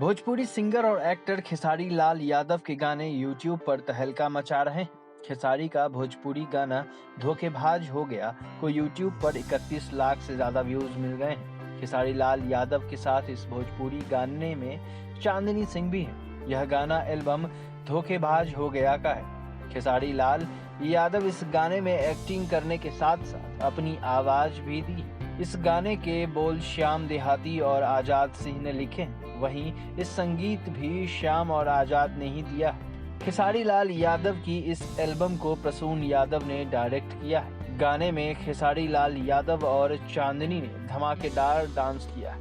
Bhojpuri singer और actor Khesari Lal Yadav के गाने यूट्यूब पर तहलका मचा रहे हैं। खेसारी का भोजपुरी गाना धोखेबाज हो गया को यूट्यूब पर 31 लाख से ज्यादा व्यूज मिल गए हैं। खेसारी लाल यादव के साथ इस भोजपुरी गाने में चांदनी सिंह भी है। यह गाना एल्बम धोखेबाज हो गया का है। खेसारी लाल यादव इस गाने में एक्टिंग करने के साथ साथ अपनी आवाज भी दी। इस गाने के बोल श्याम देहाती और आजाद सिंह ने लिखे हैं। वहीं इस संगीत भी श्याम और आजाद ने ही दिया है। खेसारी लाल यादव की इस एल्बम को प्रसून यादव ने डायरेक्ट किया है। गाने में खेसारी लाल यादव और चांदनी ने धमाकेदार डांस किया है।